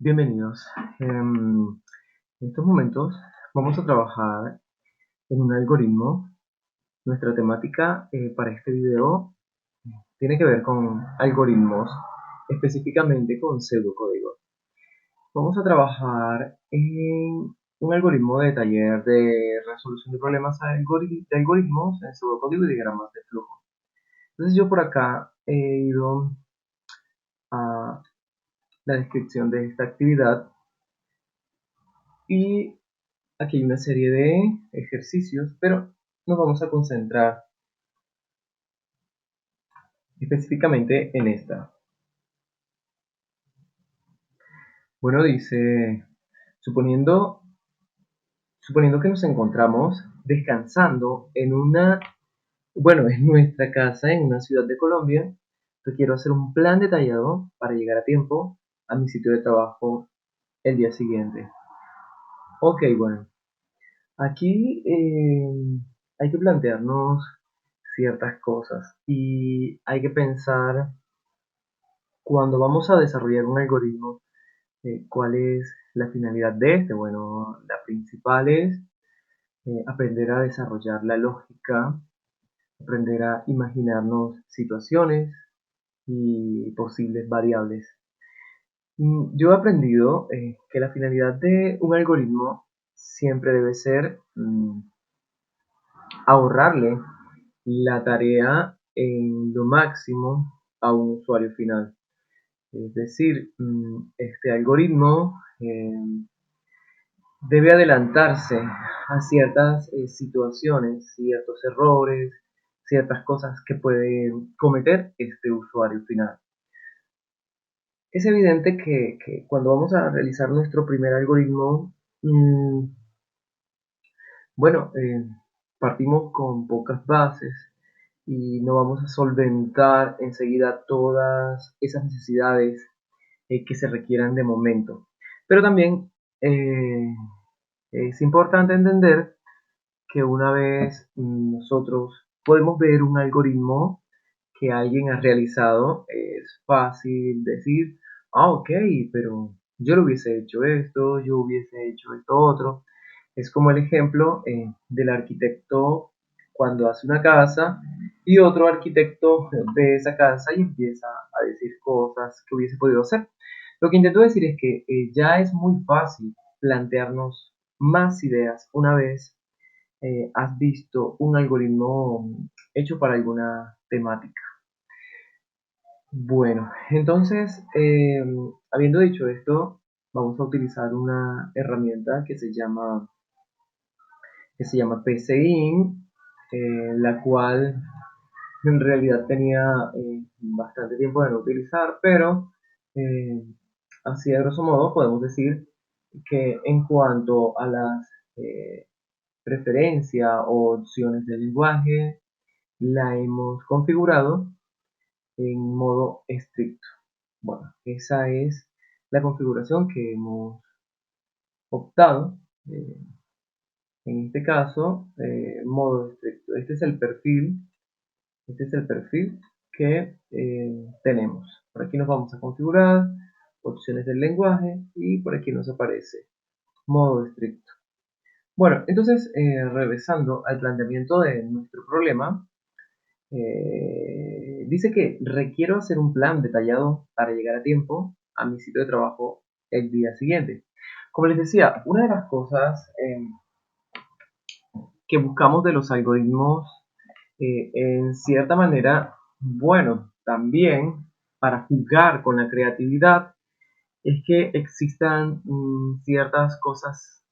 Bienvenidos. En estos momentos vamos a trabajar en un algoritmo. Nuestra temática para este video tiene que ver con algoritmos, específicamente con pseudocódigo. Vamos a trabajar en un algoritmo de taller de resolución de problemas de algoritmos en pseudocódigo y diagramas de flujo. Entonces yo por acá he ido a la descripción de esta actividad y aquí hay una serie de ejercicios, pero nos vamos a concentrar específicamente en esta. Bueno, dice, suponiendo, suponiendo que nos encontramos descansando en nuestra casa en una ciudad de Colombia, yo quiero hacer un plan detallado para llegar a tiempo a mi sitio de trabajo el día siguiente. Ok, bueno, aquí hay que plantearnos ciertas cosas y hay que pensar cuando vamos a desarrollar un algoritmo, ¿cuál es la finalidad de este? Bueno, la principal es aprender a desarrollar la lógica, aprender a imaginarnos situaciones y posibles variables. Yo he aprendido que la finalidad de un algoritmo siempre debe ser ahorrarle la tarea en lo máximo a un usuario final. Es decir, este algoritmo debe adelantarse a ciertas situaciones, ciertos errores, ciertas cosas que puede cometer este usuario final. Es evidente que cuando vamos a realizar nuestro primer algoritmo, mmm, bueno, partimos con pocas bases y no vamos a solventar enseguida todas esas necesidades que se requieran de momento. Pero también eh, es importante entender que una vez nosotros podemos ver un algoritmo que alguien ha realizado, es fácil decir, ok, pero yo lo hubiese hecho esto, yo hubiese hecho esto otro. Es como el ejemplo del arquitecto cuando hace una casa y otro arquitecto ve esa casa y empieza a decir cosas que hubiese podido hacer. Lo que intento decir es que ya es muy fácil plantearnos más ideas una vez has visto un algoritmo hecho para alguna temática. Bueno, entonces, habiendo dicho esto, vamos a utilizar una herramienta que se llama PCIN, la cual en realidad tenía bastante tiempo de no utilizar, pero eh, así a grosso modo podemos decir que en cuanto a las preferencias o opciones del lenguaje, la hemos configurado en modo estricto. Bueno, esa es la configuración que hemos optado. En este caso, modo estricto. Este es el perfil que tenemos. Por aquí nos vamos a configurar, opciones del lenguaje y por aquí nos aparece modo estricto. Bueno, entonces regresando al planteamiento de nuestro problema, dice que requiero hacer un plan detallado para llegar a tiempo a mi sitio de trabajo el día siguiente. Como les decía, una de las cosas que buscamos de los algoritmos, en cierta manera, bueno, también para jugar con la creatividad, es que existan ciertas cosas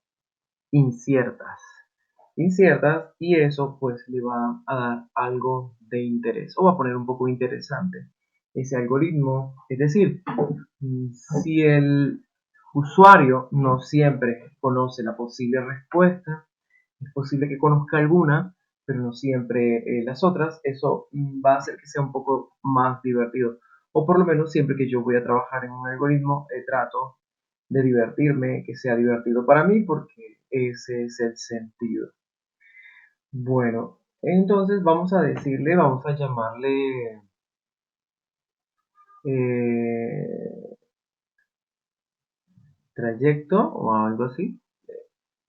inciertas. Inciertas y eso pues le va a dar algo de interés o va a poner un poco interesante ese algoritmo. Es decir, si el usuario no siempre conoce la posible respuesta, es posible que conozca alguna, pero no siempre las otras, eso va a hacer que sea un poco más divertido. O por lo menos siempre que yo voy a trabajar en un algoritmo, trato de divertirme, que sea divertido para mí, porque ese es el sentido. Bueno, entonces vamos a llamarle eh, trayecto o algo así,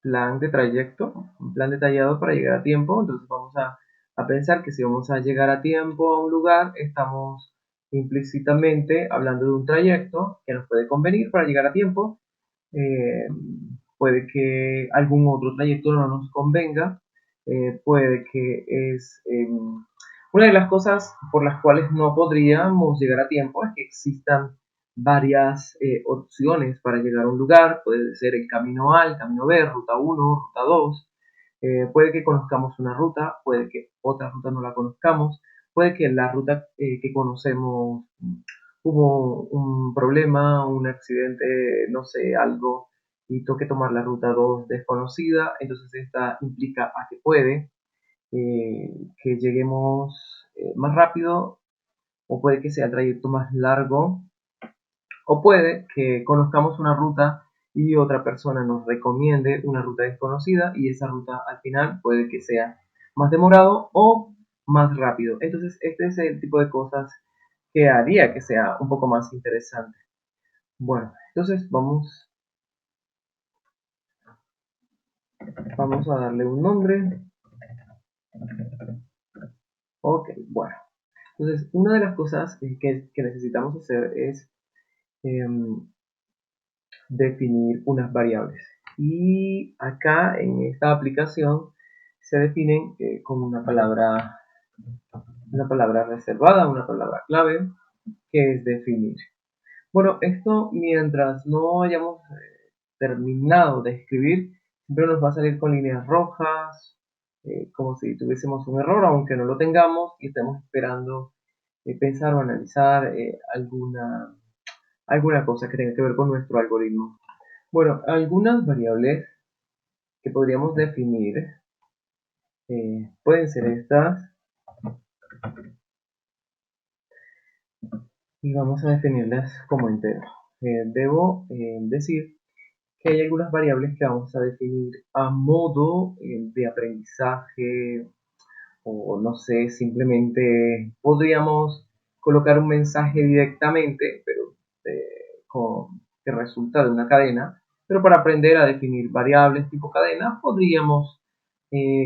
plan de trayecto, un plan detallado para llegar a tiempo. Entonces vamos a pensar que si vamos a llegar a tiempo a un lugar, estamos implícitamente hablando de un trayecto que nos puede convenir para llegar a tiempo. eh, Puede que algún otro trayecto no nos convenga, puede que es una de las cosas por las cuales no podríamos llegar a tiempo es que existan varias opciones para llegar a un lugar. Puede ser el camino A, el camino B, ruta 1, ruta 2. Puede que conozcamos una ruta, puede que otra ruta no la conozcamos, puede que la ruta que conocemos hubo un problema, un accidente, no sé, algo, y toque tomar la ruta 2 desconocida. Entonces esta implica a que puede que lleguemos más rápido, o puede que sea el trayecto más largo, o puede que conozcamos una ruta y otra persona nos recomiende una ruta desconocida y esa ruta al final puede que sea más demorado o más rápido. Entonces este es el tipo de cosas que haría que sea un poco más interesante. Bueno, entonces vamos a darle un nombre. Ok, bueno. Entonces, una de las cosas que necesitamos hacer es em, definir unas variables. Y acá en esta aplicación se definen con una palabra reservada, una palabra clave, que es definir. Bueno, esto mientras no hayamos terminado de escribir, siempre nos va a salir con líneas rojas, como si tuviésemos un error, aunque no lo tengamos y estemos esperando pensar o analizar alguna cosa que tenga que ver con nuestro algoritmo. Bueno, algunas variables que podríamos definir pueden ser estas, y vamos a definirlas como enteros. Debo decir que hay algunas variables que vamos a definir a modo de aprendizaje, o no sé, simplemente podríamos colocar un mensaje directamente, pero que resulta de una cadena. Pero para aprender a definir variables tipo cadena, podríamos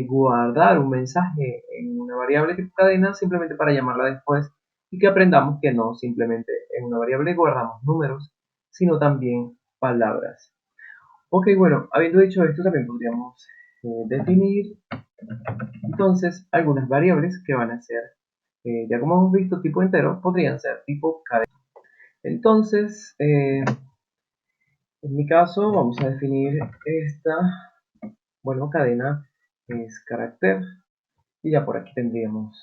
guardar un mensaje en una variable tipo cadena simplemente para llamarla después, y que aprendamos que no simplemente en una variable guardamos números, sino también palabras. Ok, bueno, habiendo dicho esto, también podríamos definir entonces algunas variables que van a ser, ya como hemos visto, tipo entero, podrían ser tipo cadena. Entonces, en mi caso, vamos a definir esta, bueno, cadena es carácter, y ya por aquí tendríamos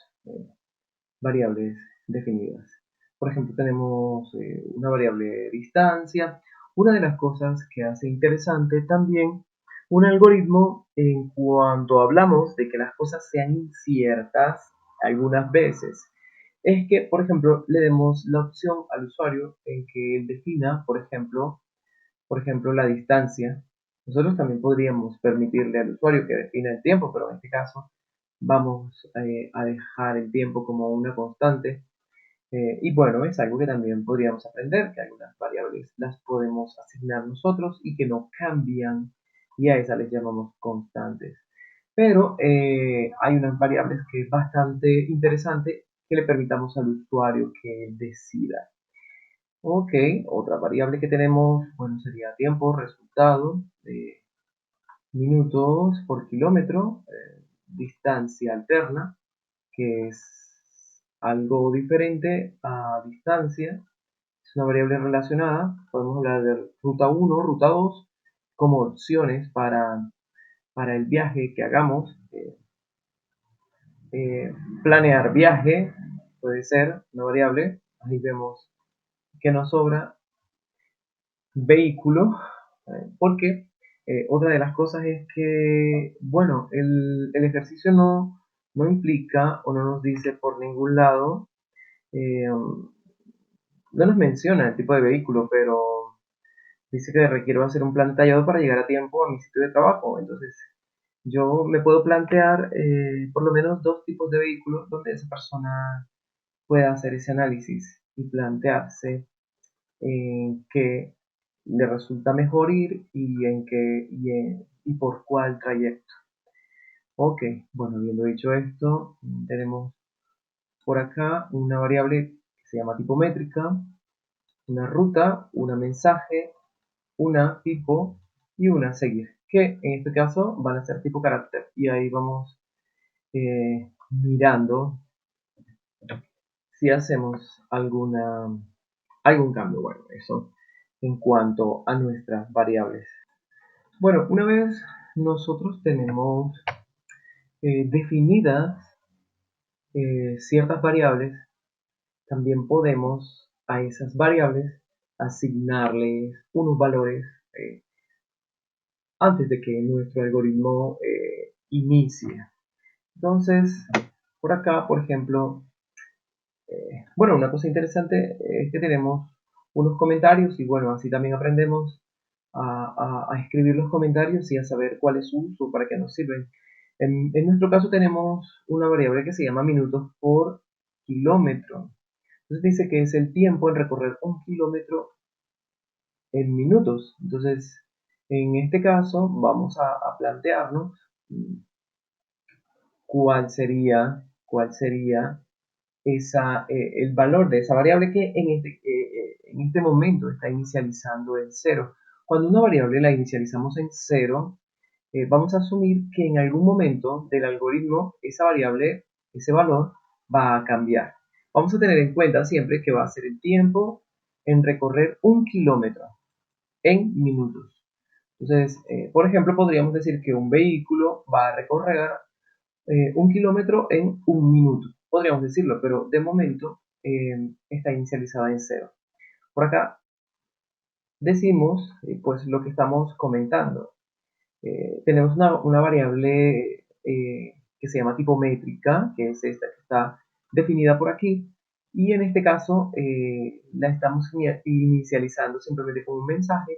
variables definidas. Por ejemplo, tenemos una variable distancia. Una de las cosas que hace interesante también un algoritmo en cuanto hablamos de que las cosas sean inciertas algunas veces es que, por ejemplo, le demos la opción al usuario en que él defina, por ejemplo, la distancia. Nosotros también podríamos permitirle al usuario que defina el tiempo, pero en este caso vamos a dejar el tiempo como una constante. Y bueno, es algo que también podríamos aprender, que algunas variables las podemos asignar nosotros y que no cambian, y a esas les llamamos constantes. Pero hay unas variables que es bastante interesante que le permitamos al usuario que decida. Ok, otra variable que tenemos, bueno, sería tiempo, resultado, minutos por kilómetro, distancia alterna, que es algo diferente a distancia, es una variable relacionada. Podemos hablar de ruta 1, ruta 2 como opciones para el viaje que hagamos. Planear viaje puede ser una variable. Ahí vemos que nos sobra vehículo, porque otra de las cosas es que, bueno, el ejercicio no implica o no nos dice por ningún lado, no nos menciona el tipo de vehículo, pero dice que requiero hacer un plan detallado para llegar a tiempo a mi sitio de trabajo. Entonces, yo me puedo plantear por lo menos dos tipos de vehículos donde esa persona pueda hacer ese análisis y plantearse que le resulta mejor ir y por cuál trayecto. Ok, bueno, habiendo dicho esto, tenemos por acá una variable que se llama tipo métrica, una ruta, una mensaje, una tipo y una seguir, que en este caso van a ser tipo carácter. Y ahí vamos mirando si hacemos algún cambio. Bueno, eso en cuanto a nuestras variables. Bueno, una vez nosotros tenemos definidas ciertas variables, también podemos a esas variables asignarles unos valores eh, antes de que nuestro algoritmo inicie. Entonces, por acá, por ejemplo, bueno, una cosa interesante es que tenemos unos comentarios y bueno, así también aprendemos a escribir los comentarios y a saber cuál es su uso, para qué nos sirven. En nuestro caso tenemos una variable que se llama minutos por kilómetro. Entonces dice que es el tiempo en recorrer un kilómetro en minutos. Entonces, en este caso vamos a plantearnos cuál sería el valor de esa variable que en este momento está inicializando en cero. Cuando una variable la inicializamos en cero, vamos a asumir que en algún momento del algoritmo esa variable, ese valor, va a cambiar. Vamos a tener en cuenta siempre que va a ser el tiempo en recorrer un kilómetro en minutos. Entonces, por ejemplo, podríamos decir que un vehículo va a recorrer 1 kilómetro en 1 minuto. Podríamos decirlo, pero de momento está inicializada en cero. Por acá decimos pues lo que estamos comentando. Tenemos una variable que se llama tipo métrica, que es esta que está definida por aquí, y en este caso la estamos inicializando simplemente con un mensaje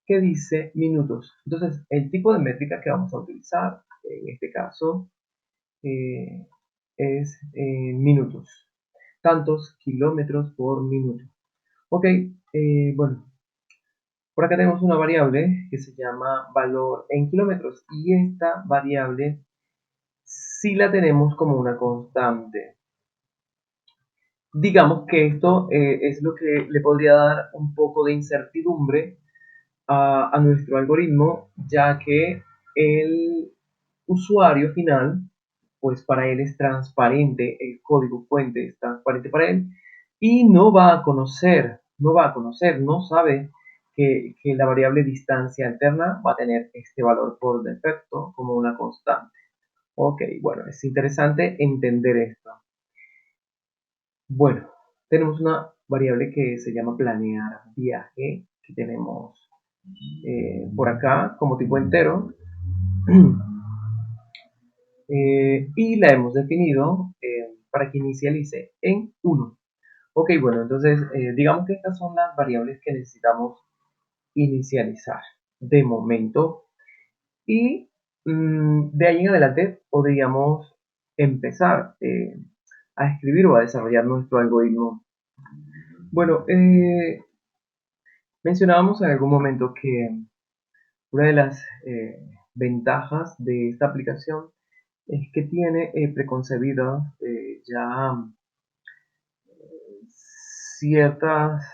que dice minutos. Entonces, el tipo de métrica que vamos a utilizar en este caso eh, es minutos, tantos kilómetros por minuto. Ok, bueno, por acá tenemos una variable que se llama valor en kilómetros y esta variable sí la tenemos como una constante. Digamos que esto es lo que le podría dar un poco de incertidumbre a nuestro algoritmo, ya que el usuario final, pues para él es transparente, el código fuente es transparente para él y no sabe que la variable distancia alterna va a tener este valor por defecto como una constante. Ok, bueno, es interesante entender esto. Bueno, tenemos una variable que se llama planear viaje, que tenemos por acá como tipo entero. Y la hemos definido para que inicialice en 1. Ok, bueno, entonces digamos que estas son las variables que necesitamos inicializar de momento y de ahí en adelante podríamos empezar a escribir o a desarrollar nuestro algoritmo. Bueno, mencionábamos en algún momento que una de las ventajas de esta aplicación es que tiene preconcebidas ya ciertas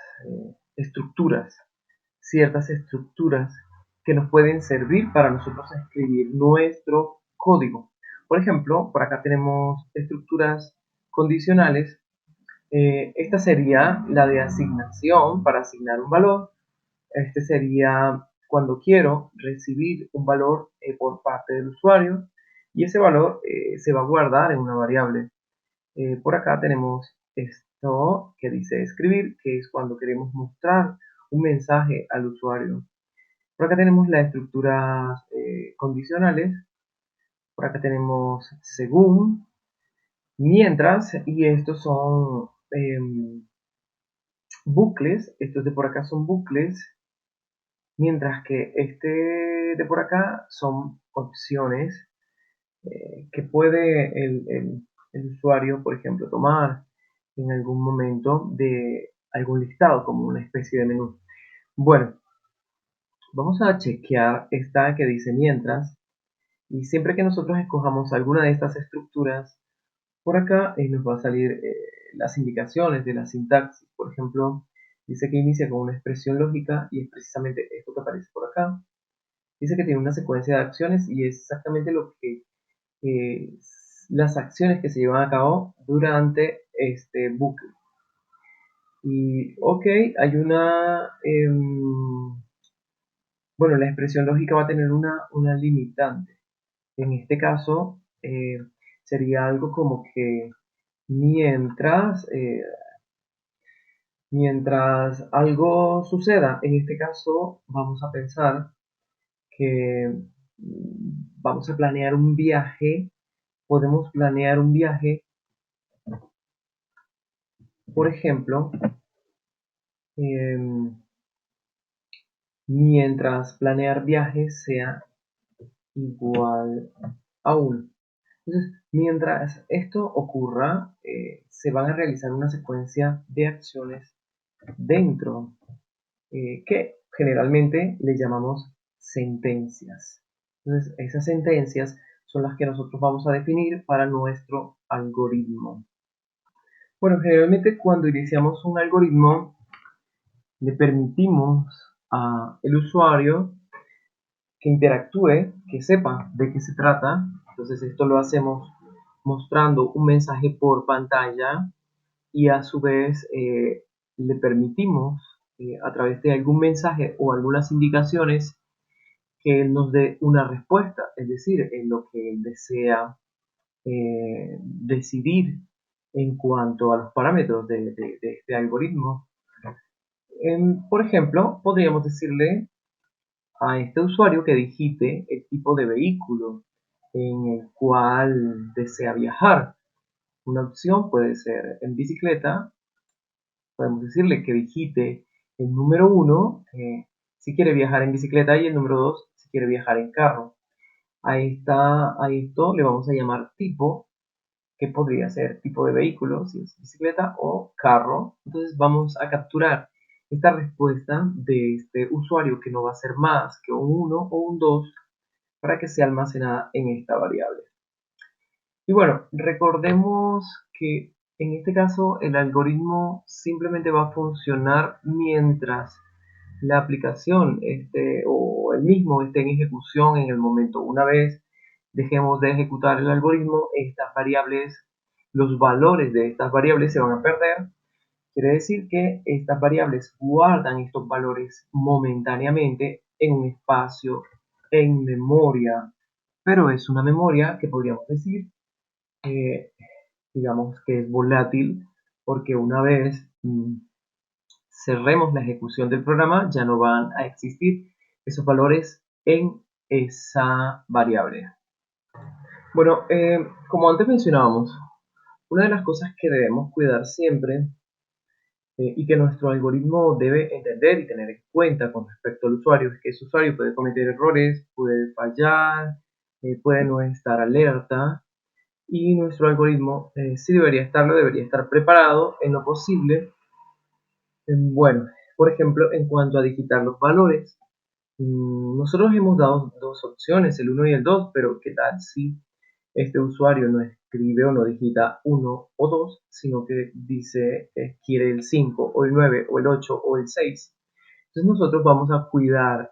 estructuras, ciertas estructuras que nos pueden servir para nosotros escribir nuestro código. Por ejemplo, por acá tenemos estructuras condicionales. Esta sería la de asignación para asignar un valor. Este sería cuando quiero recibir un valor por parte del usuario y ese valor se va a guardar en una variable. Por acá tenemos esto que dice escribir, que es cuando queremos mostrar un mensaje al usuario. Por acá tenemos las estructuras condicionales. Por acá tenemos según, mientras, y estos son bucles. Estos de por acá son bucles, mientras que este de por acá son opciones que puede el usuario, por ejemplo, tomar en algún momento de algún listado, como una especie de menú. Bueno, Vamos a chequear esta que dice mientras, y siempre que nosotros escojamos alguna de estas estructuras, por acá nos va a salir las indicaciones de la sintaxis. Por ejemplo, dice que inicia con una expresión lógica y es precisamente esto que aparece por acá. Dice que tiene una secuencia de acciones y es exactamente lo que las acciones que se llevan a cabo durante este bucle. Y ok, hay una bueno, la expresión lógica va a tener una limitante. En este caso, sería algo como que mientras, mientras algo suceda, en este caso vamos a pensar que vamos a planear un viaje, podemos planear un viaje, por ejemplo, em, mientras planear viajes sea igual a 1. Entonces, mientras esto ocurra, se van a realizar una secuencia de acciones dentro que generalmente le llamamos sentencias. Entonces, esas sentencias son las que nosotros vamos a definir para nuestro algoritmo. Bueno, generalmente cuando iniciamos un algoritmo, le permitimos al usuario que interactúe, que sepa de qué se trata. Entonces esto lo hacemos mostrando un mensaje por pantalla y a su vez le permitimos a través de algún mensaje o algunas indicaciones que él nos dé una respuesta, es decir, en lo que él desea decidir en cuanto a los parámetros de este algoritmo. Por ejemplo, podríamos decirle a este usuario que digite el tipo de vehículo en el cual desea viajar. Una opción puede ser en bicicleta. Podemos decirle que digite el número 1 si quiere viajar en bicicleta y el número 2 si quiere viajar en carro. A esto le vamos a llamar tipo, que podría ser tipo de vehículo, si es bicicleta o carro. Entonces vamos a capturar esta respuesta de este usuario que no va a ser más que un 1 o un 2 para que sea almacenada en esta variable. Y bueno, recordemos que en este caso el algoritmo simplemente va a funcionar mientras la aplicación o el mismo esté en ejecución en el momento. Una vez dejemos de ejecutar el algoritmo, estas variables, los valores de estas variables se van a perder. Quiere decir que estas variables guardan estos valores momentáneamente en un espacio en memoria, pero es una memoria que podríamos decir, eh, digamos que es volátil, porque una vez cerremos la ejecución del programa ya no van a existir esos valores en esa variable. Bueno, como antes mencionábamos, una de las cosas que debemos cuidar siempre y que nuestro algoritmo debe entender y tener en cuenta con respecto al usuario es que ese usuario puede cometer errores, puede fallar, puede no estar alerta y nuestro algoritmo sí debería estar preparado en lo posible. Bueno, por ejemplo, en cuanto a digitar los valores, nosotros hemos dado dos opciones, el 1 y el 2, pero ¿qué tal si este usuario no escribe o no digita 1 o 2, sino que dice que quiere el 5 o el 9 o el 8 o el 6? Entonces nosotros vamos a cuidar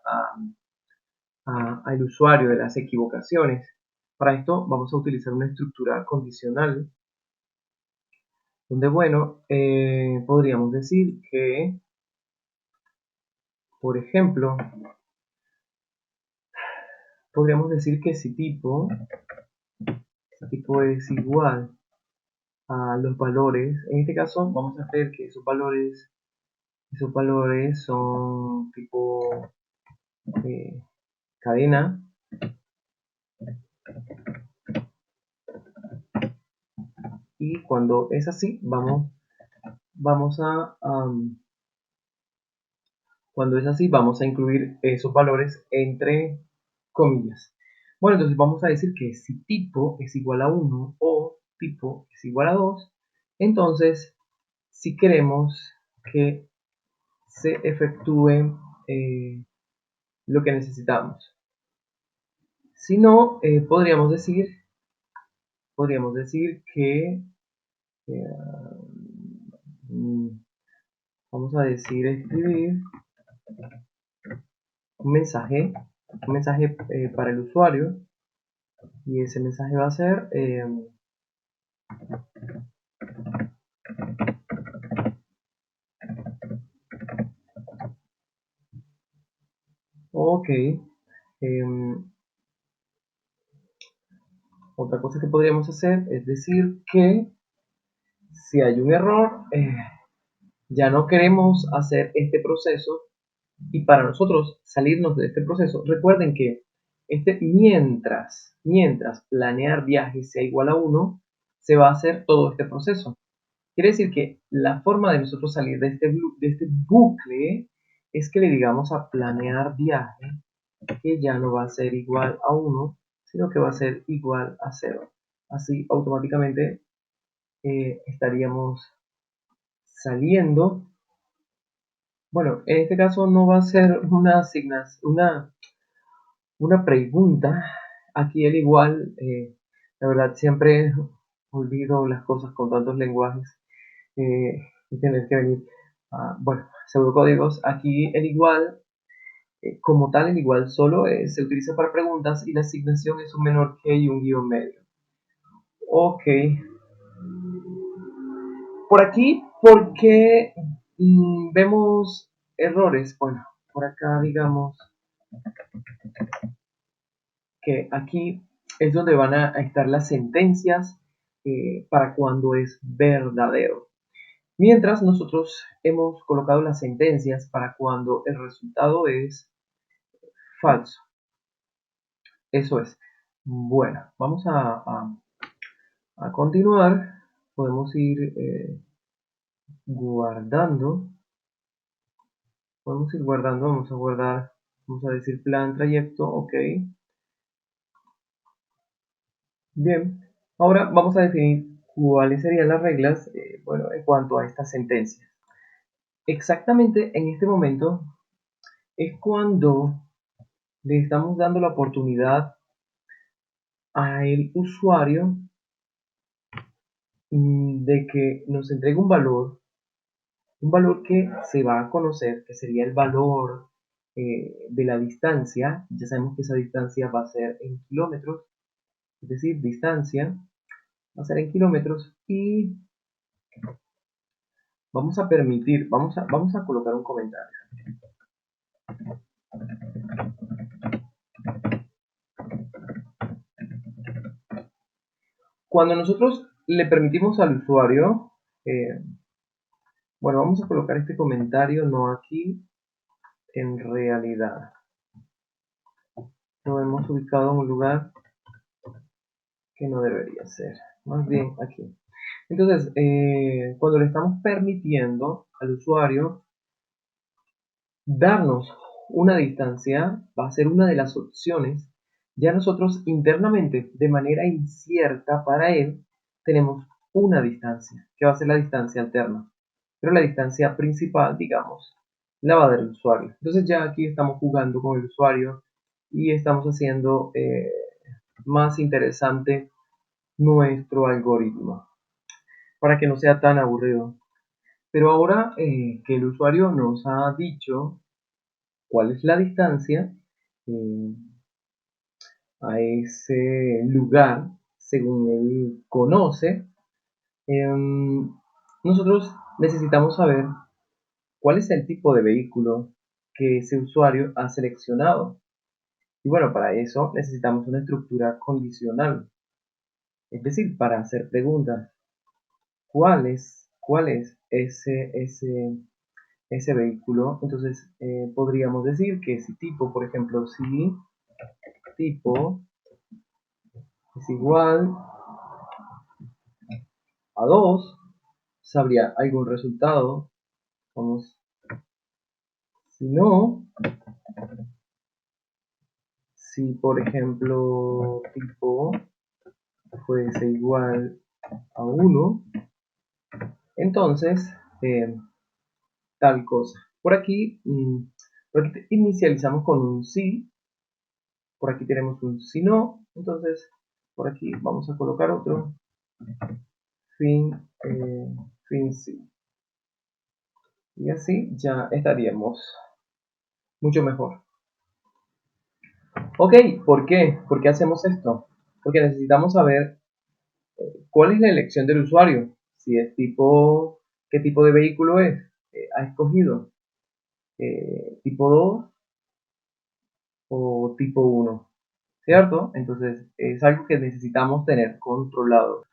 al usuario de las equivocaciones. Para esto vamos a utilizar una estructura condicional, donde, bueno, podríamos decir que, por ejemplo, podríamos decir que si tipo es igual a los valores, en este caso vamos a hacer que esos valores son tipo cadena, y cuando es así vamos cuando es así vamos a incluir esos valores entre comillas. Bueno, entonces vamos a decir que si tipo es igual a 1 o tipo es igual a 2, entonces si queremos que se efectúe lo que necesitamos. Si no, podríamos decir que, eh, mm, vamos a decir, escribir un mensaje, para el usuario, y ese mensaje va a ser, ok, em, otra cosa que podríamos hacer es decir que si hay un error, ya no queremos hacer este proceso, y para nosotros salirnos de este proceso, recuerden que mientras planear viajes sea igual a 1, se va a hacer todo este proceso. Quiere decir que la forma de nosotros salir de este bucle es que le digamos a planear viaje que ya no va a ser igual a 1, sino que va a ser igual a 0. Así automáticamente estaríamos saliendo. Bueno, en este caso no va a ser una pregunta. Aquí el igual, la verdad siempre olvido las cosas con tantos lenguajes, y tener que venir a, bueno, pseudocódigos. Aquí el igual, como tal, el igual solo se utiliza para preguntas y la asignación es un menor que y un guión medio. Ok, por aquí, ¿por qué vemos errores? Bueno, por acá digamos que aquí es donde van a estar las sentencias, para cuando es verdadero. Mientras nosotros hemos colocado las sentencias para cuando el resultado es falso. Eso es. Bueno, vamos a continuar. Podemos ir guardando. Podemos ir guardando. Vamos a guardar. Vamos a decir plan trayecto. Ok. Bien. Ahora vamos a definir cuáles serían las reglas, bueno, en cuanto a esta sentencia. Exactamente en este momento es cuando le estamos dando la oportunidad al usuario de que nos entregue un valor que se va a conocer, que sería el valor de la distancia. Ya sabemos que esa distancia va a ser en kilómetros, es decir, distancia va a ser en kilómetros, y vamos a colocar un comentario. Cuando nosotros le permitimos al usuario, bueno, vamos a colocar este comentario no aquí, en realidad. Lo hemos ubicado en un lugar que no debería ser, más bien aquí. Entonces, cuando le estamos permitiendo al usuario darnos una distancia, va a ser una de las opciones. Ya nosotros internamente, de manera incierta para él, tenemos una distancia, que va a ser la distancia alterna. Pero la distancia principal, digamos, la va a dar el usuario. Entonces ya aquí estamos jugando con el usuario y estamos haciendo más interesante nuestro algoritmo para que no sea tan aburrido. Pero ahora que el usuario nos ha dicho cuál es la distancia eh, a ese lugar según él conoce, nosotros necesitamos saber cuál es el tipo de vehículo que ese usuario ha seleccionado. Y bueno, para eso necesitamos una estructura condicional, es decir, para hacer preguntas. ¿Cuál es ese vehículo? Entonces podríamos decir que si tipo, por ejemplo, si tipo es igual a 2, sabría algún resultado. Vamos, si no, si por ejemplo tipo fuese igual a 1, entonces tal cosa. Por aquí Por aquí inicializamos con un sí, por aquí tenemos un si no, entonces por aquí vamos a colocar otro fin, fin sí. Y así ya estaríamos mucho mejor. Ok, ¿por qué? ¿Por qué hacemos esto? Porque necesitamos saber cuál es la elección del usuario. Si es tipo, qué tipo de vehículo es. Ha escogido tipo 2 o tipo 1, ¿cierto? Entonces es algo que necesitamos tener controlado.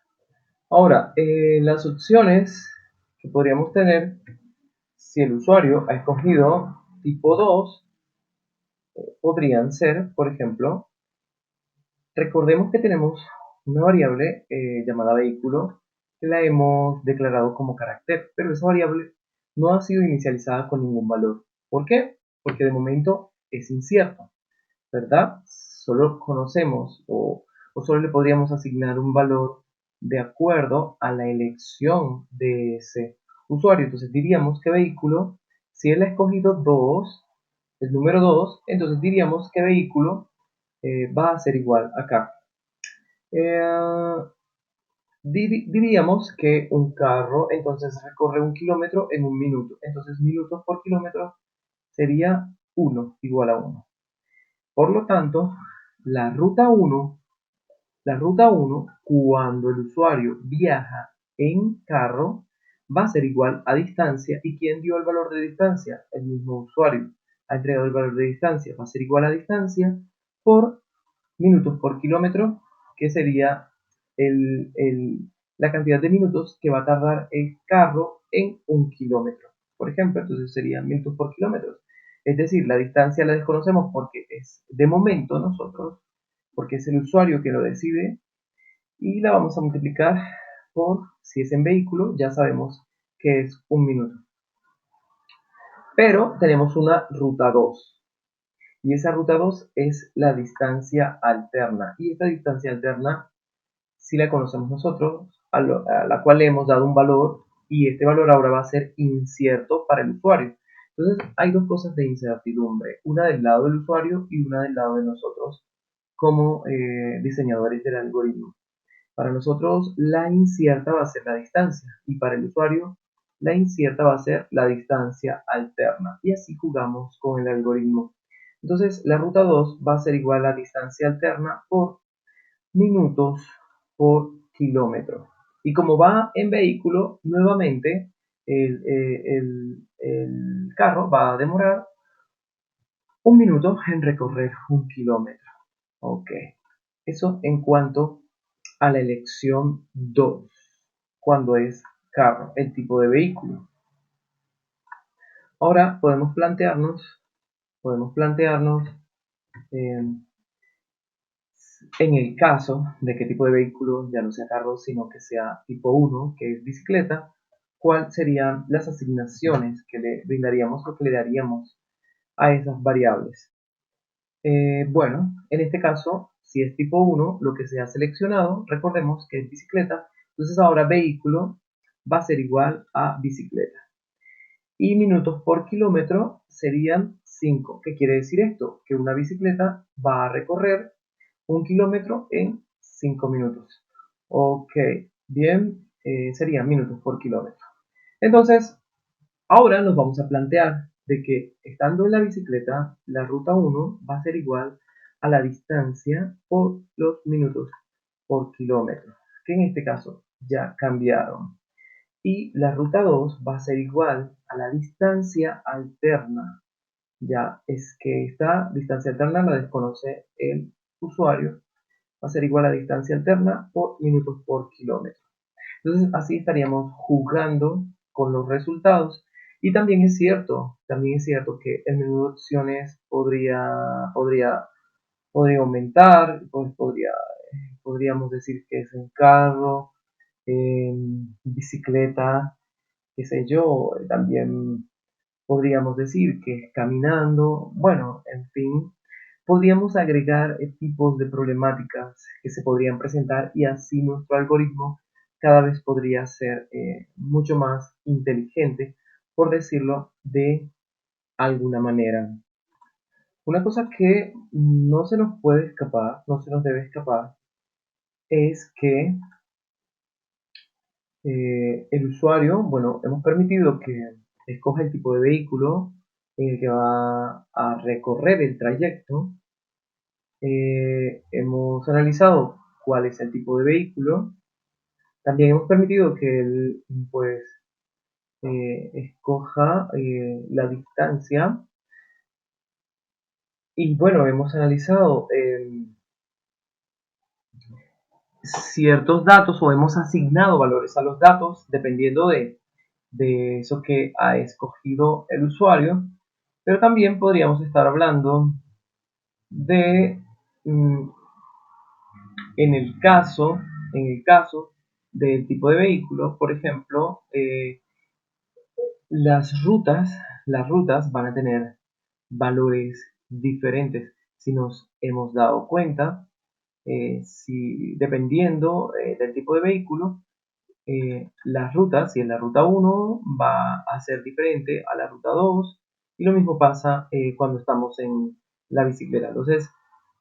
Ahora, las opciones que podríamos tener si el usuario ha escogido tipo 2 podrían ser, por ejemplo, recordemos que tenemos una variable llamada vehículo que la hemos declarado como carácter, pero esa variable no ha sido inicializada con ningún valor. ¿Por qué? Porque de momento es incierto, ¿verdad? Solo conocemos o solo le podríamos asignar un valor de acuerdo a la elección de ese usuario. Entonces diríamos que vehículo, si él ha escogido 2, el número 2, entonces diríamos que vehículo va a ser igual acá. Eh, diríamos que un carro entonces recorre 1 kilómetro en 1 minuto. Entonces minutos por kilómetro sería 1 igual a 1. Por lo tanto, la ruta 1, la ruta 1, cuando el usuario viaja en carro, va a ser igual a distancia. ¿Y quién dio el valor de distancia? El mismo usuario. Ha entregado el valor de distancia. Va a ser igual a distancia por minutos por kilómetro, que sería el, el, la cantidad de minutos que va a tardar el carro en 1 kilómetro. Por ejemplo, entonces serían minutos por kilómetro. Es decir, la distancia la desconocemos porque es de momento nosotros, porque es el usuario que lo decide, y la vamos a multiplicar por, si es en vehículo, ya sabemos que es 1 minuto. Pero tenemos una ruta 2. Y esa ruta 2 es la distancia alterna. Y esta distancia alterna si la conocemos nosotros, a la cual le hemos dado un valor y este valor ahora va a ser incierto para el usuario. Entonces hay dos cosas de incertidumbre, una del lado del usuario y una del lado de nosotros como diseñadores del algoritmo. Para nosotros la incierta va a ser la distancia y para el usuario la incierta va a ser la distancia alterna y así jugamos con el algoritmo. Entonces la ruta 2 va a ser igual a distancia alterna por minutos por kilómetro. Y como va en vehículo, nuevamente el carro va a demorar 1 minuto en recorrer 1 kilómetro. Ok, eso en cuanto a la elección 2, cuando es carro, el tipo de vehículo. Ahora podemos plantearnos eh, en el caso de que tipo de vehículo ya no sea carro, sino que sea tipo 1, que es bicicleta, ¿cuáles serían las asignaciones que le brindaríamos o que le daríamos a esas variables? Bueno, en este caso, si es tipo 1, lo que se ha seleccionado, recordemos que es bicicleta, entonces ahora vehículo va a ser igual a bicicleta. Y minutos por kilómetro serían 5. ¿Qué quiere decir esto? Que una bicicleta va a recorrer 1 kilómetro en 5 minutos. Ok, bien, serían minutos por kilómetro. Entonces, ahora nos vamos a plantear de que estando en la bicicleta, la ruta 1 va a ser igual a la distancia por los minutos por kilómetro, que en este caso ya cambiaron. Y la ruta 2 va a ser igual a la distancia alterna. Ya es que esta distancia alterna la desconoce el usuario. Va a ser igual a distancia alterna por minutos por kilómetro. Entonces así estaríamos jugando con los resultados. Y también es cierto que el menú de opciones podría aumentar, pues podríamos decir que es en carro, en bicicleta, qué sé yo, también podríamos decir que es caminando, bueno, en fin, podríamos agregar tipos de problemáticas que se podrían presentar y así nuestro algoritmo cada vez podría ser mucho más inteligente, por decirlo de alguna manera. Una cosa que no se nos puede escapar, no se nos debe escapar, es que el usuario, bueno, hemos permitido que escoja el tipo de vehículo en el que va a recorrer el trayecto. Hemos analizado cuál es el tipo de vehículo. También hemos permitido que él, pues, escoja la distancia. Y bueno, hemos analizado ciertos datos o hemos asignado valores a los datos dependiendo de eso que ha escogido el usuario, pero también podríamos estar hablando de, mm, en el caso, en el caso del tipo de vehículo, por ejemplo, las rutas van a tener valores diferentes. Si nos hemos dado cuenta, si dependiendo del tipo de vehículo, las rutas, si es la ruta 1, va a ser diferente a la ruta 2, y lo mismo pasa cuando estamos en la bicicleta. Entonces,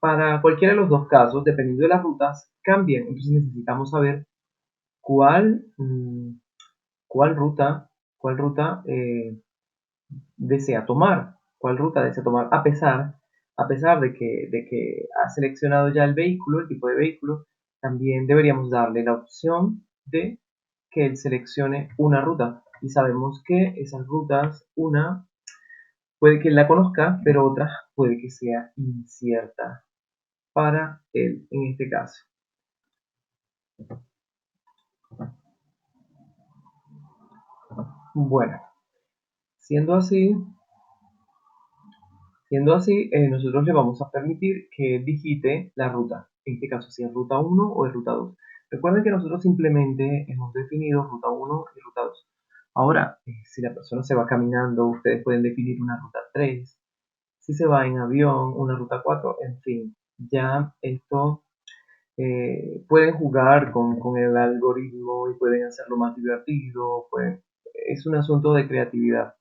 para cualquiera de los dos casos, dependiendo de las rutas, cambian. Entonces necesitamos saber cuál, cuál ruta, cuál ruta desea tomar, cuál ruta desea tomar, a pesar de que ha seleccionado ya el vehículo, el tipo de vehículo, también deberíamos darle la opción de que él seleccione una ruta. Y sabemos que esas rutas, una puede que él la conozca, pero otra puede que sea incierta para él en este caso. Bueno, siendo así, nosotros le vamos a permitir que digite la ruta, en este caso si es ruta 1 o es ruta 2. Recuerden que nosotros simplemente hemos definido ruta 1 y ruta 2. Ahora, si la persona se va caminando, ustedes pueden definir una ruta 3. Si se va en avión, una ruta 4, en fin. Ya esto pueden jugar con el algoritmo y pueden hacerlo más divertido. Pues, es un asunto de creatividad.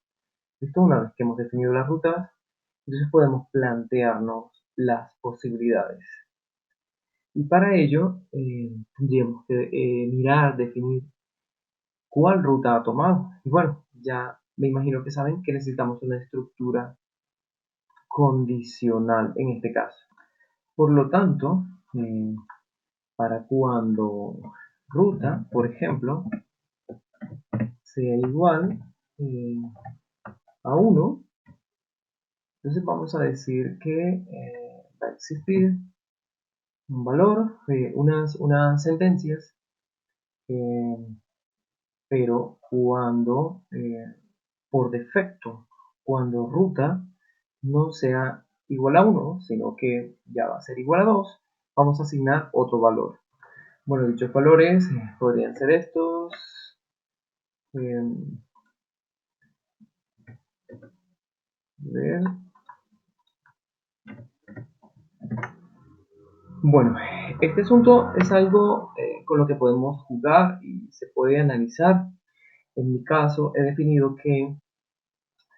Esto una vez que hemos definido las rutas, entonces podemos plantearnos las posibilidades. Y para ello tendríamos que mirar, definir cuál ruta ha tomado. Y bueno, ya me imagino que saben que necesitamos una estructura condicional en este caso. Por lo tanto, para cuando ruta, por ejemplo, sea igual a 1, entonces vamos a decir que va a existir un valor, unas sentencias, eh, pero cuando por defecto, cuando ruta no sea igual a 1, sino que ya va a ser igual a 2, vamos a asignar otro valor. Bueno, dichos valores podrían ser estos. Eh, ver. Bueno, este asunto es algo con lo que podemos jugar y se puede analizar. En mi caso, he definido que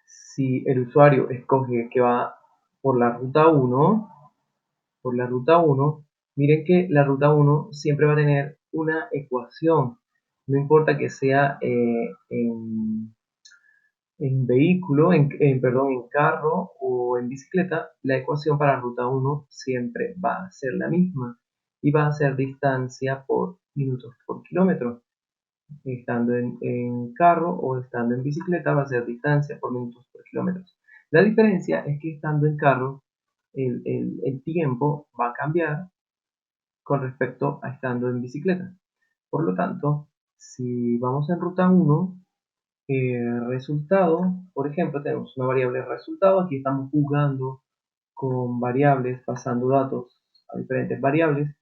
si el usuario escoge que va por la ruta 1, por la ruta 1, miren que la ruta 1 siempre va a tener una ecuación. No importa que sea en vehículo, perdón, en carro o en bicicleta, la ecuación para ruta 1 siempre va a ser la misma y va a ser distancia por minutos por kilómetro. Estando en carro o estando en bicicleta va a ser distancia por minutos por kilómetros. La diferencia es que estando en carro el tiempo va a cambiar con respecto a estando en bicicleta. Por lo tanto, si vamos en ruta 1, resultado, por ejemplo, tenemos una variable resultado, aquí estamos jugando con variables, pasando datos a diferentes variables.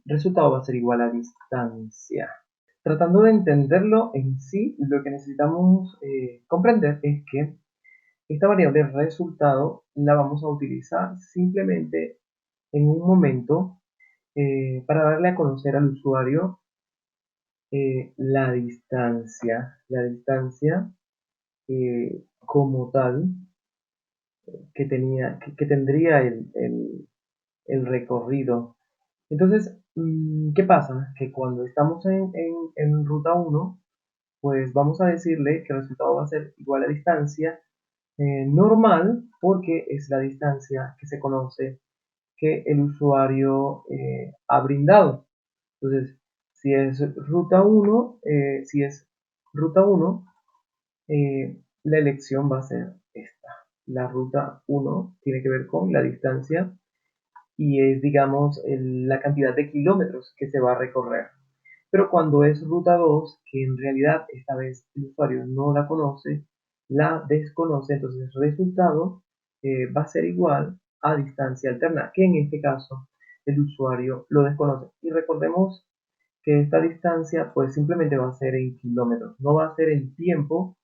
Resultado va a ser igual a distancia. Tratando de entenderlo en sí, lo que necesitamos comprender es que esta variable resultado la vamos a utilizar simplemente en un momento para darle a conocer al usuario la distancia como tal, que tendría el recorrido. Entonces, ¿qué pasa? Que cuando estamos en ruta uno, pues vamos a decirle que el resultado va a ser igual a distancia normal, porque es la distancia que se conoce que el usuario ha brindado. Entonces, si es ruta uno, la elección va a ser esta. La ruta uno tiene que ver con la distancia y es, digamos, la cantidad de kilómetros que se va a recorrer. Pero cuando es ruta 2, que en realidad esta vez el usuario no la conoce, la desconoce, entonces el resultado va a ser igual a distancia alterna, que en este caso el usuario lo desconoce. Y recordemos que esta distancia pues simplemente va a ser en kilómetros, no va a ser en tiempo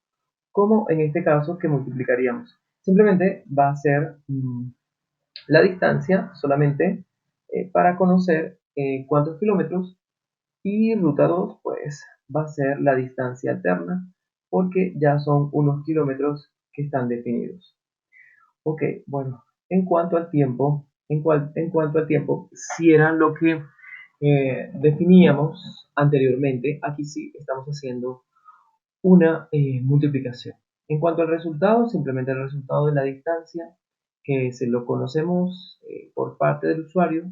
como en este caso que multiplicaríamos. Simplemente va a ser la distancia solamente para conocer cuántos kilómetros, y ruta 2 pues va a ser la distancia alterna porque ya son unos kilómetros que están definidos. Ok, bueno, en cuanto al tiempo, en cuanto al tiempo, si era lo que definíamos anteriormente, aquí sí estamos haciendo una multiplicación. En cuanto al resultado, simplemente el resultado de la distancia, que se lo conocemos por parte del usuario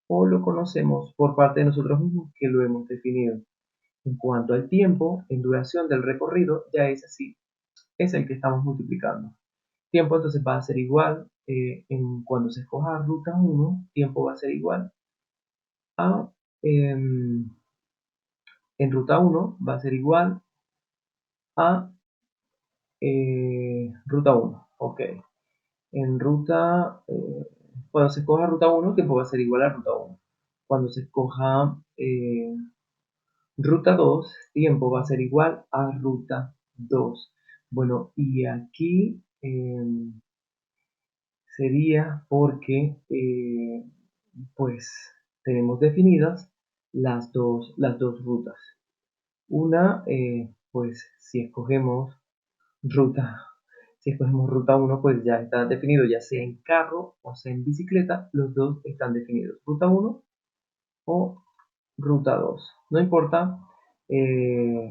o lo conocemos por parte de nosotros mismos que lo hemos definido. En cuanto al tiempo, en duración del recorrido, ya es así, es el que estamos multiplicando. Tiempo entonces va a ser igual, cuando se escoja ruta uno, tiempo va a ser igual a, em, en ruta uno va a ser igual a ruta uno. Ok. En ruta, cuando se escoja ruta uno, tiempo va a ser igual a ruta uno. Cuando se escoja ruta 2, tiempo va a ser igual a ruta 2. Bueno, y aquí sería porque pues tenemos definidas las dos rutas. Una, pues ruta, si escogemos ruta uno, pues ya está definido, ya sea en carro o sea en bicicleta, los dos están definidos. Ruta uno o ruta 2. No importa, eh,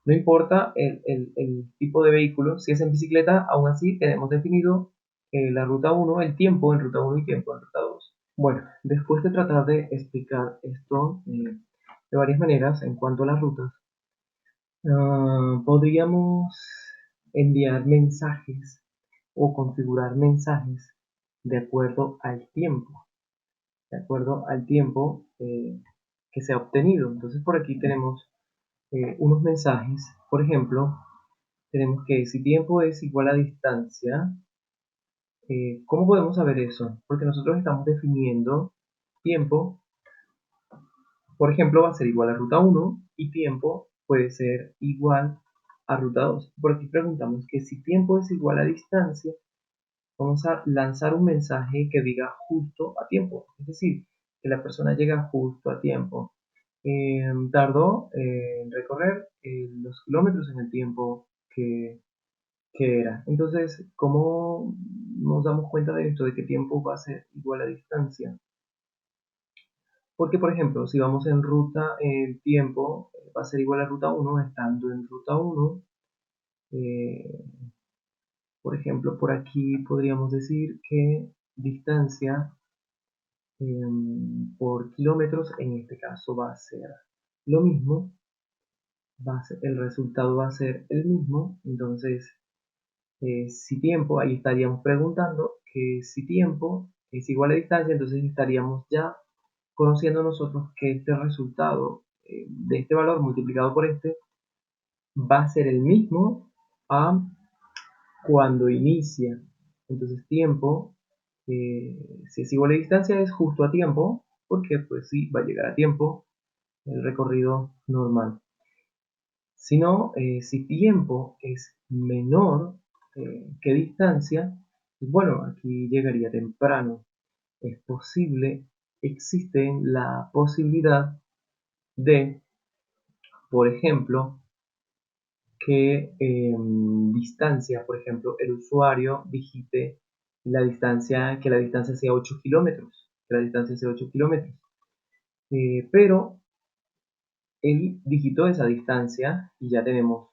no importa el tipo de vehículo, si es en bicicleta, aún así tenemos definido la ruta uno, el tiempo en ruta uno y tiempo en ruta 2. Bueno, después de tratar de explicar esto de varias maneras en cuanto a las rutas, podríamos enviar mensajes o configurar mensajes de acuerdo al tiempo, de acuerdo al tiempo que se ha obtenido. Entonces por aquí tenemos unos mensajes, por ejemplo, tenemos que si tiempo es igual a distancia, ¿cómo podemos saber eso? Porque nosotros estamos definiendo tiempo, por ejemplo, va a ser igual a ruta uno y tiempo puede ser igual a ruta 2. Por aquí preguntamos que si tiempo es igual a distancia, vamos a lanzar un mensaje que diga justo a tiempo, es decir, que la persona llega justo a tiempo. Tardó en recorrer los kilómetros en el tiempo que era. Entonces, ¿cómo nos damos cuenta de esto, de qué tiempo va a ser igual a distancia? Porque, por ejemplo, si vamos en ruta, el tiempo va a ser igual a ruta uno estando en ruta uno. eh, por ejemplo, por aquí podríamos decir que distancia por kilómetros, en este caso va a ser lo mismo, el resultado va a ser el mismo. Entonces, si tiempo, ahí estaríamos preguntando que si tiempo es igual a distancia, entonces estaríamos ya conociendo nosotros que este resultado de este valor multiplicado por este va a ser el mismo a cuando inicia. Entonces tiempo, si es igual a distancia, es justo a tiempo, porque pues sí, va a llegar a tiempo el recorrido normal. Si no, si tiempo es menor que distancia, pues bueno, aquí llegaría temprano. Es posible, existe la posibilidad de, por ejemplo, que distancia, por ejemplo, el usuario digite que la distancia sea 8 kilómetros, que la distancia sea 8 kilómetros. Pero él digitó esa distancia y ya tenemos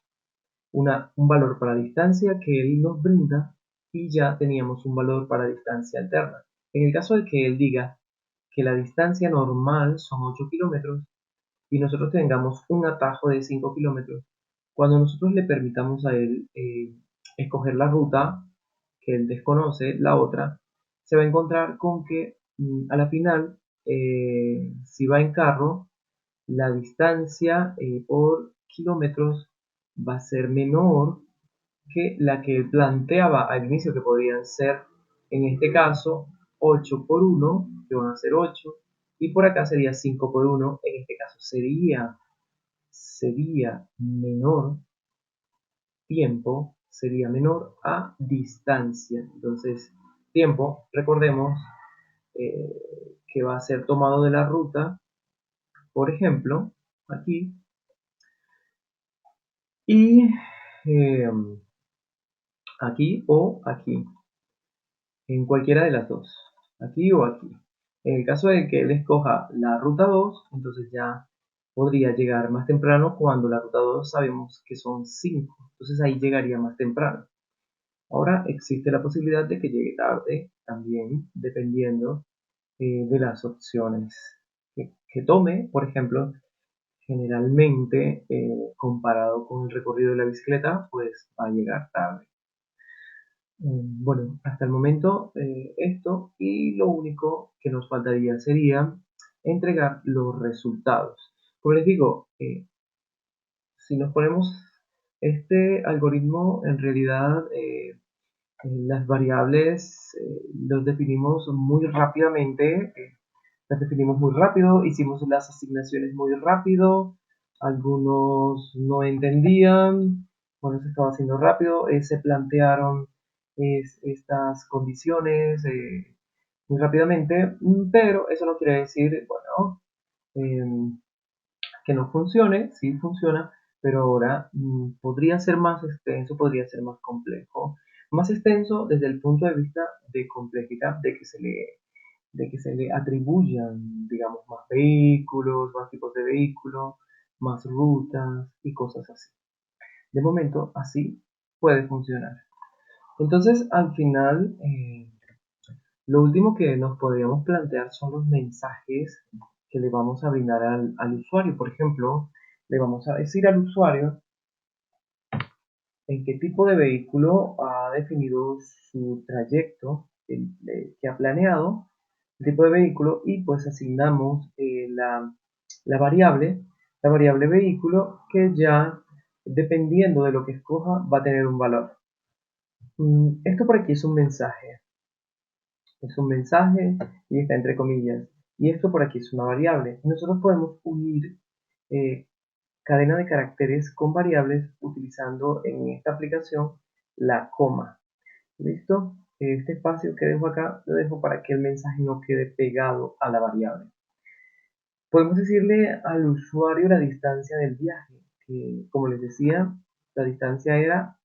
un valor para distancia que él nos brinda y ya teníamos un valor para distancia alterna. En el caso de que él diga que la distancia normal son 8 kilómetros y nosotros tengamos un atajo de 5 kilómetros, cuando nosotros le permitamos a él escoger la ruta que él desconoce, la otra, se va a encontrar con que a la final, si va en carro, la distancia por kilómetros va a ser menor que la que él planteaba al inicio, que podrían ser, en este caso, 8 por 1, que van a ser 8, y por acá sería 5 por 1, en este caso sería menor tiempo, sería menor a distancia. Entonces, tiempo, recordemos que va a ser tomado de la ruta, por ejemplo, aquí, y eh, aquí o aquí, en cualquiera de las dos, aquí o aquí. En el caso de que él escoja la ruta 2, entonces ya podría llegar más temprano cuando la ruta 2 sabemos que son 5, entonces ahí llegaría más temprano. Ahora existe la posibilidad de que llegue tarde también, dependiendo de las opciones que tome. Por ejemplo, generalmente, comparado con el recorrido de la bicicleta, pues va a llegar tarde. Bueno, hasta el momento esto, y lo único que nos faltaría sería entregar los resultados. Como les digo, si nos ponemos este algoritmo, en realidad las variables los definimos muy rápidamente, las definimos muy rápido, hicimos las asignaciones muy rápido, algunos no entendían, bueno, se estaba haciendo rápido, se plantearon estas condiciones muy rápidamente, pero eso no quiere decir, bueno, em, que no funcione, sí funciona, pero ahora podría ser más extenso, podría ser más complejo, más extenso desde el punto de vista de complejidad, de que se le atribuyan, digamos, más vehículos, más tipos de vehículos, más rutas y cosas así. De momento, así puede funcionar. Entonces, al final, lo último que nos podríamos plantear son los mensajes que le vamos a brindar al usuario. Por ejemplo, le vamos a decir al usuario en qué tipo de vehículo ha definido su trayecto que ha planeado, el tipo de vehículo, y pues asignamos la variable, la variable vehículo, que ya dependiendo de lo que escoja va a tener un valor. Esto por aquí es un mensaje y está entre comillas, y esto por aquí es una variable. Nosotros podemos unir eh, cadena de caracteres con variables utilizando en esta aplicación la coma. ¿Listo? Este espacio que dejo acá lo dejo para que el mensaje no quede pegado a la variable. Podemos decirle al usuario la distancia del viaje, que como les decía, la distancia era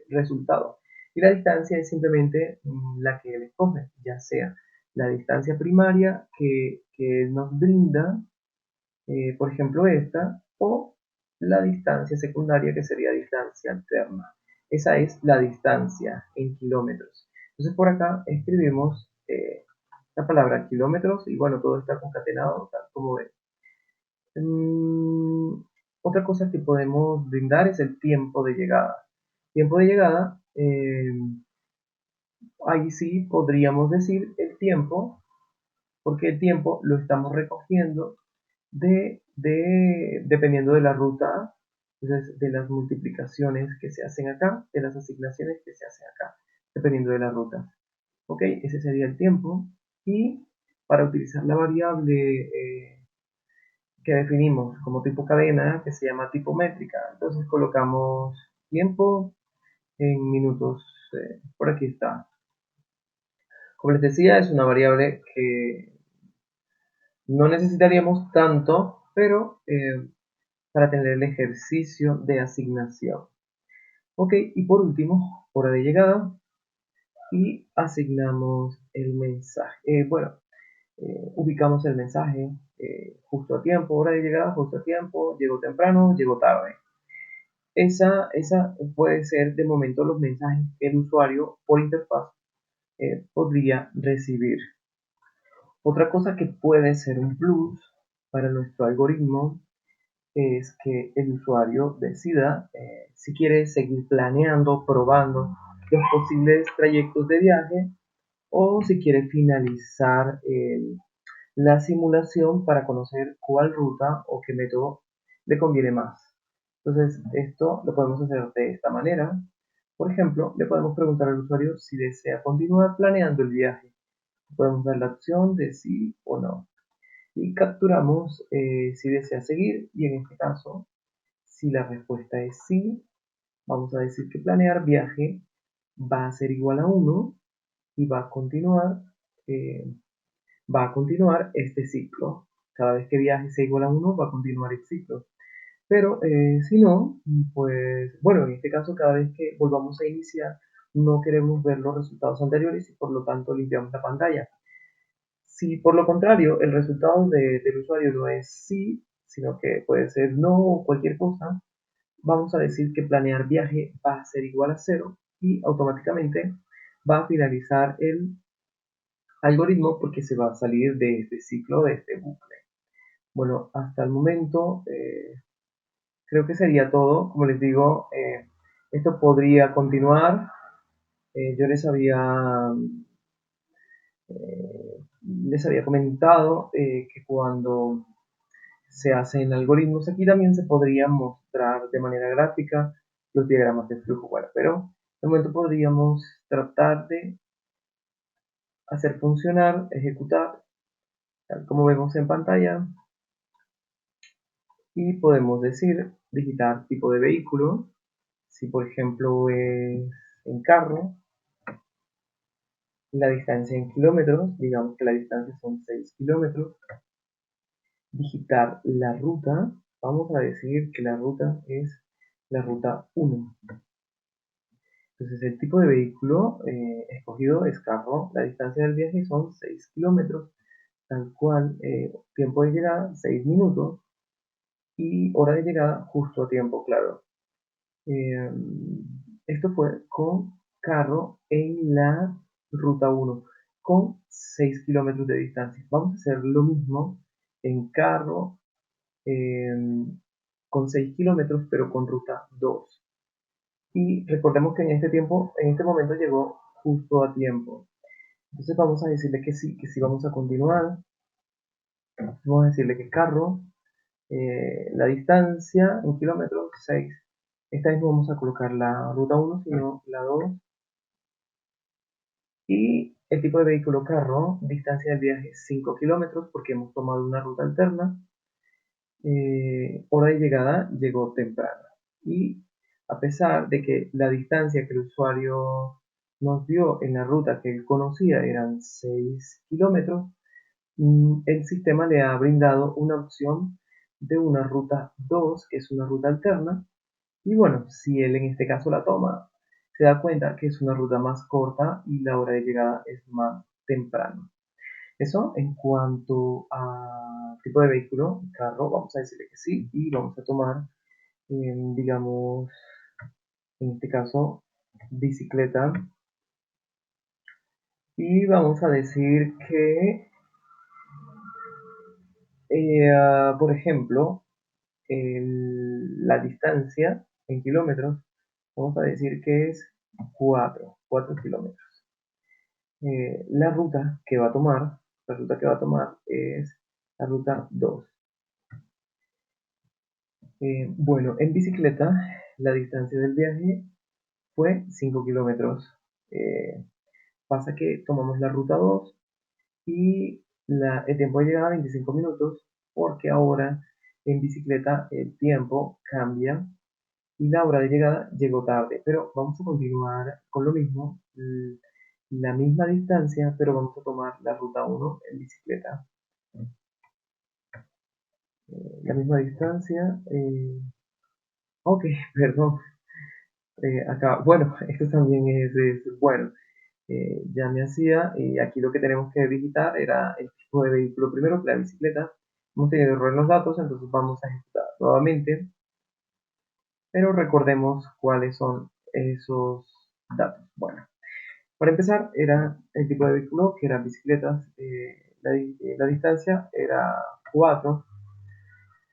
resultado. Y la distancia es simplemente la que él escoge, ya sea la distancia primaria que nos brinda, por ejemplo esta, o la distancia secundaria que sería distancia alterna. Esa es la distancia en kilómetros. Entonces por acá escribimos la palabra kilómetros y bueno, todo está concatenado tal como ven. Otra cosa que podemos brindar es el tiempo de llegada. Tiempo de llegada, ahí sí podríamos decir el tiempo, porque el tiempo lo estamos recogiendo dependiendo de la ruta, entonces, de las multiplicaciones que se hacen acá, de las asignaciones que se hacen acá, dependiendo de la ruta. Ok, ese sería el tiempo. Y para utilizar la variable que definimos como tipo cadena, que se llama tipo métrica, entonces colocamos tiempo en minutos. Por aquí está. Como les decía, es una variable que no necesitaríamos tanto, pero para tener el ejercicio de asignación. Ok, y por último, hora de llegada. y asignamos el mensaje. Ubicamos el mensaje justo a tiempo, hora de llegada, justo a tiempo, llegó temprano, llegó tarde. Esa puede ser de momento los mensajes que el usuario por interfaz podría recibir. Otra cosa que puede ser un plus para nuestro algoritmo es que el usuario decida si quiere seguir planeando, probando los posibles trayectos de viaje o si quiere finalizar la simulación para conocer cuál ruta o qué método le conviene más. Entonces, esto lo podemos hacer de esta manera. Por ejemplo, le podemos preguntar al usuario si desea continuar planeando el viaje. Podemos dar la opción de sí o no. Y capturamos si desea seguir y en este caso, si la respuesta es sí, vamos a decir que planear viaje va a ser igual a 1 y eh, va a continuar este ciclo. Cada vez que viaje sea igual a 1 va a continuar el ciclo. Pero si no, pues bueno, en este caso cada vez que volvamos a iniciar no queremos ver los resultados anteriores y por lo tanto limpiamos la pantalla. Si por lo contrario el resultado del usuario no es sí, sino que puede ser no o cualquier cosa, vamos a decir que planear viaje va a ser igual a 0 y automáticamente va a finalizar el algoritmo porque se va a salir de este ciclo, de este bucle. Bueno, hasta el momento creo que sería todo. Como les digo, esto podría continuar. Yo les había comentado que cuando se hacen algoritmos aquí también se podrían mostrar de manera gráfica los diagramas de flujo. Bueno, pero de momento podríamos tratar de hacer funcionar, ejecutar, tal como vemos en pantalla, y podemos decir, digitar tipo de vehículo, si por ejemplo es en carro, la distancia en kilómetros, digamos que la distancia son 6 kilómetros, digitar la ruta, vamos a decir que la ruta es la ruta 1. Entonces el tipo de vehículo escogido es carro, la distancia del viaje son 6 kilómetros, tal cual, tiempo de llegada 6 minutos y hora de llegada justo a tiempo, claro. Eh, Esto fue con carro en la ruta 1, con 6 kilómetros de distancia. Vamos a hacer lo mismo en carro eh, con 6 kilómetros, pero con ruta 2. Y recordemos que en este momento llegó justo a tiempo. Entonces vamos a decirle que sí vamos a continuar. Vamos a decirle que carro, la distancia en kilómetros 6. Esta vez no vamos a colocar la ruta 1 sino la 2. Y el tipo de vehículo carro, distancia del viaje 5 kilómetros porque hemos tomado una ruta alterna. Hora de llegada llegó temprano. Y a pesar de que la distancia que el usuario nos dio en la ruta que él conocía eran 6 kilómetros, el sistema le ha brindado una opción de una ruta 2 que es una ruta alterna. Y bueno, si él en este caso la toma, se da cuenta que es una ruta más corta y la hora de llegada es más temprano. Eso en cuanto a tipo de vehículo, carro, vamos a decirle que sí y vamos a tomar, digamos, en este caso, bicicleta y vamos a decir que, por ejemplo, la distancia en kilómetros, vamos a decir que es 4 kilómetros. La ruta que va a tomar es la ruta 2. Bueno, en bicicleta la distancia del viaje fue 5 kilómetros. Eh, Pasa que tomamos la ruta 2 y el tiempo de llegada 25 minutos porque ahora en bicicleta el tiempo cambia y la hora de llegada llegó tarde. Pero vamos a continuar con lo mismo, la misma distancia, pero vamos a tomar la ruta 1 en bicicleta. La misma distancia. Ok, perdón. Acá, bueno, esto también es bueno. ya me hacía, y aquí lo que tenemos que digitar era el tipo de vehículo primero, que la bicicleta. Hemos tenido error en los datos, entonces vamos a ejecutar nuevamente, pero recordemos cuáles son esos datos. Bueno, para empezar era el tipo de vehículo, que eran bicicletas, la distancia era 4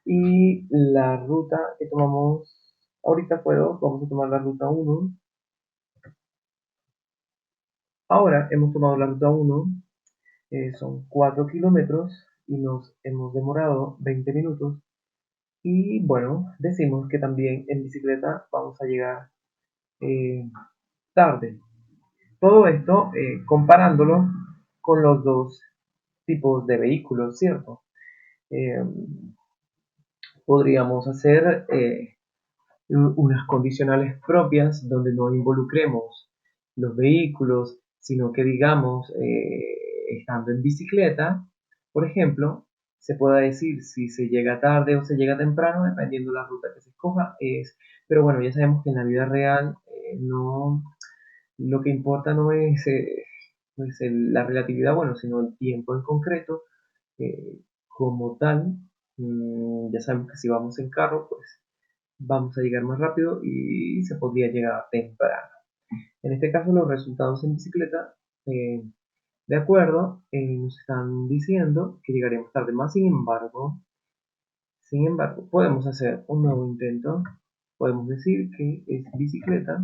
y la ruta que tomamos ahorita fue 2, vamos a tomar la ruta 1. Ahora hemos tomado la ruta 1, son 4 kilómetros y nos hemos demorado 20 minutos. Y bueno, decimos que también en bicicleta vamos a llegar eh, tarde. Todo esto comparándolo con los dos tipos de vehículos, ¿cierto? Eh, Podríamos hacer unas condicionales propias donde no involucremos los vehículos, sino que digamos, estando en bicicleta, por ejemplo, se pueda decir si se llega tarde o se llega temprano, dependiendo de la ruta que se escoja, pero bueno, ya sabemos que en la vida real no, lo que importa no es, la relatividad, bueno, sino el tiempo en concreto, como tal. Ya sabemos que si vamos en carro, pues vamos a llegar más rápido y se podría llegar temprano. En este caso, los resultados en bicicleta, eh, de acuerdo, nos están diciendo que llegaremos tarde. Más sin embargo, podemos hacer un nuevo intento. Podemos decir que es bicicleta.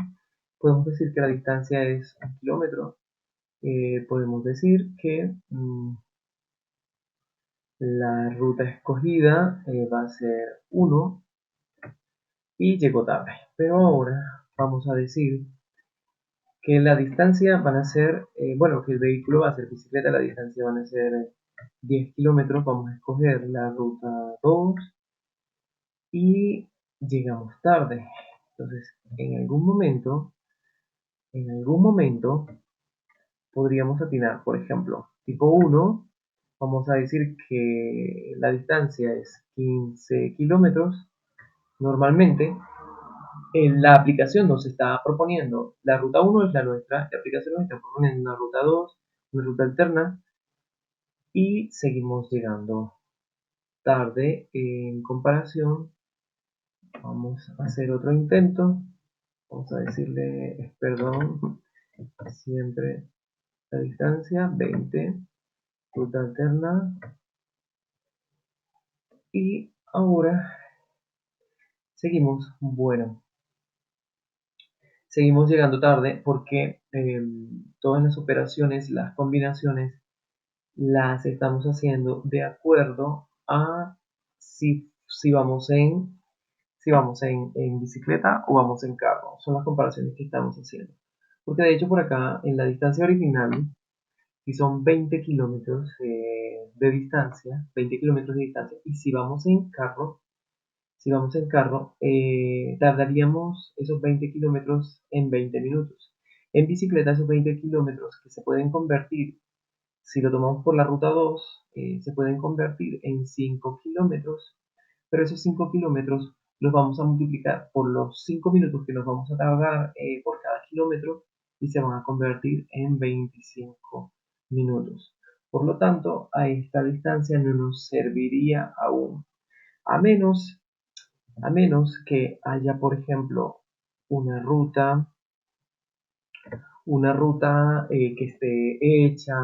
Podemos decir que la distancia es 1 kilómetro. Podemos decir que la ruta escogida va a ser 1 y llegó tarde. Pero ahora vamos a decir que la distancia van a ser, bueno, que el vehículo va a ser bicicleta, la distancia van a ser 10 kilómetros, vamos a escoger la ruta 2 y llegamos tarde. Entonces, en algún momento podríamos atinar, por ejemplo, tipo 1, vamos a decir que la distancia es 15 kilómetros. Normalmente, la aplicación nos está proponiendo, la ruta 1 es la nuestra, la aplicación nos está proponiendo una ruta 2, una ruta alterna, y seguimos llegando tarde en comparación. Vamos a hacer otro intento, vamos a decirle, perdón, siempre la distancia, 20, ruta alterna, y ahora seguimos, bueno, seguimos llegando tarde porque todas las operaciones, las combinaciones, las estamos haciendo de acuerdo a si vamos en bicicleta o vamos en carro. Son las comparaciones que estamos haciendo. Porque de hecho por acá, en la distancia original, si son 20 kilómetros de distancia, 20 kilómetros de distancia, y si vamos en carro, tardaríamos esos 20 kilómetros en 20 minutos. En bicicleta, esos 20 kilómetros que se pueden convertir, si lo tomamos por la ruta 2, se pueden convertir en 5 kilómetros, pero esos 5 kilómetros los vamos a multiplicar por los 5 minutos que nos vamos a tardar por cada kilómetro y se van a convertir en 25 minutos. Por lo tanto, a esta distancia no nos serviría aún, a menos, a menos que haya, por ejemplo, una ruta que esté hecha,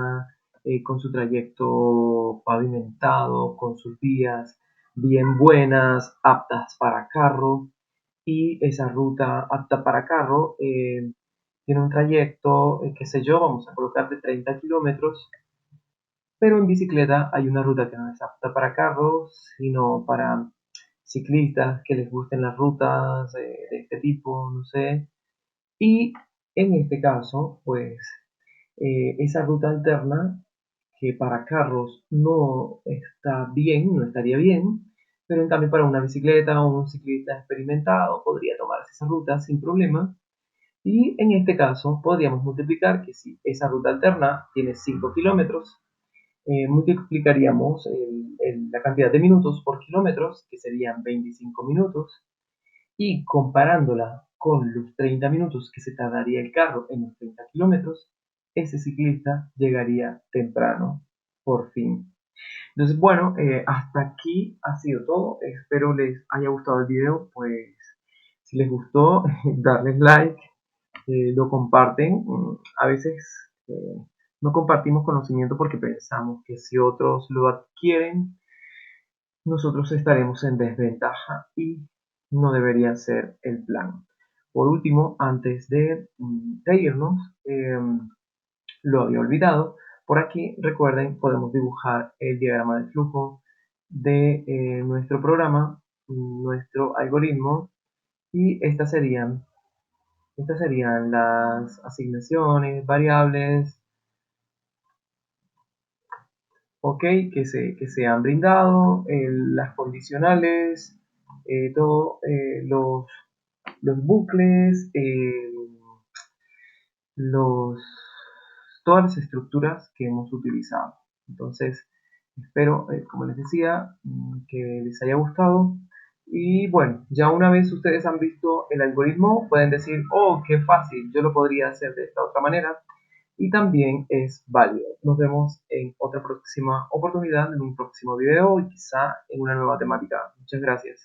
con su trayecto pavimentado, con sus vías bien buenas, aptas para carro, y esa ruta apta para carro tiene un trayecto, qué sé yo, vamos a colocar de 30 kilómetros, pero en bicicleta hay una ruta que no es apta para carros, sino para ciclistas que les gusten las rutas de este tipo, no sé, y en este caso, pues esa ruta alterna, que para carros no está bien, no estaría bien, pero en cambio para una bicicleta o un ciclista experimentado podría tomarse esa ruta sin problema. Y en este caso podríamos multiplicar que si esa ruta alterna tiene 5 kilómetros, multiplicaríamos la cantidad de minutos por kilómetros, que serían 25 minutos, y comparándola con los 30 minutos que se tardaría el carro en los 30 kilómetros, ese ciclista llegaría temprano, por fin. Entonces, bueno, hasta aquí ha sido todo. Espero les haya gustado el video. Pues, si les gustó, darles like, lo comparten. A veces no compartimos conocimiento porque pensamos que si otros lo adquieren, nosotros estaremos en desventaja y no debería ser el plan. Por último, antes de irnos, lo había olvidado. Por aquí, recuerden, podemos dibujar el diagrama de flujo de nuestro programa, nuestro algoritmo, y estas serían las asignaciones, variables, ok, que se han brindado, las condicionales, todo, los bucles, los, todas las estructuras que hemos utilizado. Entonces, espero, como les decía, que les haya gustado. Y bueno, ya una vez ustedes han visto el algoritmo, pueden decir, oh, qué fácil, yo lo podría hacer de esta otra manera. Y también es válido. Nos vemos en otra próxima oportunidad, en un próximo video y quizá en una nueva temática. Muchas gracias.